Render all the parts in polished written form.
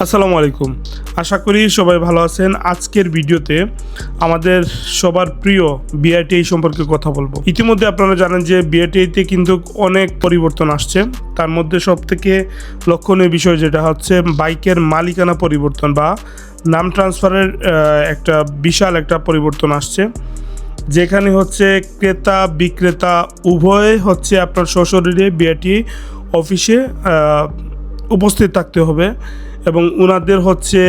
আসসালামু আলাইকুম। আশা করি সবাই ভালো আছেন। আজকের ভিডিওতে আমাদের সবার প্রিয় বিআরটিআই সম্পর্কে কথা বলবো। ইতিমধ্যে আপনারা জানেন যে বিআরটিআইতে কিন্তু অনেক পরিবর্তন আসছে। তার মধ্যে সবথেকে লক্ষণীয় বিষয় যেটা হচ্ছে বাইকের মালিকানা পরিবর্তন বা নাম ট্রান্সফারের একটা বিশাল একটা পরিবর্তন আসছে, যেখানে হচ্ছে ক্রেতা বিক্রেতা উভয়ে হচ্ছে আপনার সশরীরে বিআরটিআই অফিসে উপস্থিত থাকতে হবে এবং ওনাদের হচ্ছে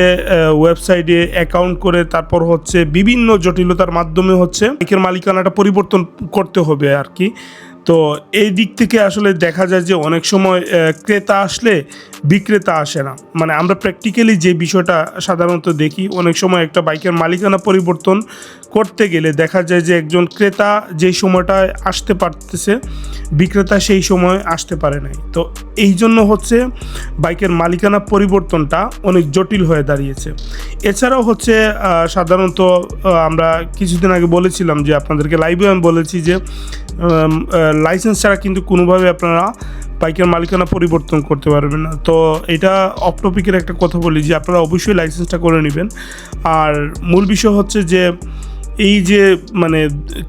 ওয়েবসাইটে অ্যাকাউন্ট করে তারপর হচ্ছে বিভিন্ন জটিলতার মাধ্যমে হচ্ছে বাইকের মালিকানাটা পরিবর্তন করতে হবে আর কি। তো এই দিক থেকে আসলে দেখা যায় যে অনেক সময় ক্রেতা আসলে বিক্রেতা আসে না। মানে আমরা প্র্যাকটিক্যালি যে বিষয়টা সাধারণত দেখি, অনেক সময় একটা বাইকের মালিকানা পরিবর্তন করতে গেলে দেখা যায় যে একজন ক্রেতা যেই সময়টায় আসতে পারতেছে, বিক্রেতা সেই সময় আসতে পারে নাই। তো এই জন্য হচ্ছে বাইকের মালিকানা পরিবর্তনটা অনেক জটিল হয়ে দাঁড়িয়েছে। এছাড়াও হচ্ছে সাধারণত আমরা কিছুদিন আগে বলেছিলাম যে আপনাদেরকে লাইভে আমি বলেছি যে লাইসেন্স ছাড়া কিন্তু কোনোভাবে আপনারা বাইকের মালিকানা পরিবর্তন করতে পারবেন না। তো এটা অফ টপিকের একটা কথা বলি যে আপনারা অবশ্যই লাইসেন্সটা করে নেবেন। আর মূল বিষয় হচ্ছে যে এই যে মানে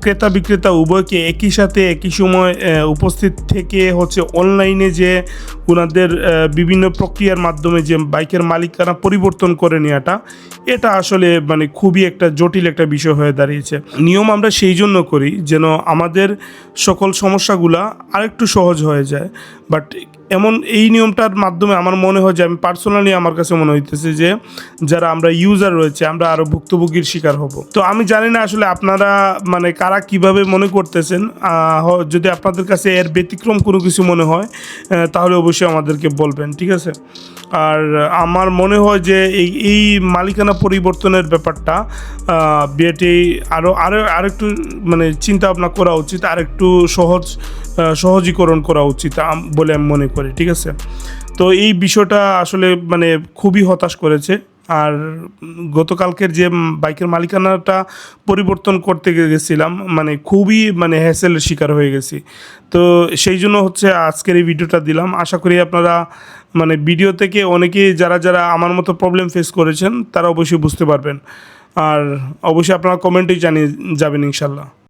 ক্রেতা বিক্রেতা উভয়কে একই সাথে একই সময় উপস্থিত থেকে হচ্ছে অনলাইনে যে ওনাদের বিভিন্ন প্রক্রিয়ার মাধ্যমে যে বাইকের মালিকানা পরিবর্তন করে নেওয়াটা, এটা আসলে মানে খুবই একটা জটিল একটা বিষয় হয়ে দাঁড়িয়েছে। নিয়ম আমরা সেই জন্য করি যেন আমাদের সকল সমস্যাগুলা আরেকটু সহজ হয়ে যায়। বাট এমন এই নিয়মটার মাধ্যমে আমার মনে হয় যে আমি পার্সোনালি আমার কাছে মনে হইতেছে যে যারা আমরা ইউজার রয়েছে আমরা আরও ভুক্তভোগীর শিকার হব। তো আমি জানি না আসলে আপনারা মানে কারা কিভাবে মনে করতেছেন। যদি আপনাদের কাছে এর ব্যতিক্রম কোনো কিছু মনে হয় তাহলে অবশ্যই আমাদেরকে বলবেন, ঠিক আছে? আর আমার মনে হয় যে এই মালিকানা পরিবর্তনের ব্যাপারটা বিআরটিআই আরেকটু মানে চিন্তা ভাবনা করা উচিত, আরেকটু সহজীকরণ করা উচিত বলে আমি মনে করি, ঠিক আছে? তো এই বিষয়টা আসলে মানে খুবই হতাশ করেছে। আর গতকালকের যে বাইকের মালিকানাটা পরিবর্তন করতে গেছিলাম মানে খুবই মানে হ্যাসেলের শিকার হয়ে গেছি। তো সেই জন্য হচ্ছে আজকের এই ভিডিওটা দিলাম। আশা করি আপনারা মানে ভিডিও থেকে অনেকেই যারা আমার মতো প্রবলেম ফেস করেছেন তারা অবশ্যই বুঝতে পারবেন। আর অবশ্যই আপনারা কমেন্টেই জানিয়ে যাবেন ইনশাল্লাহ।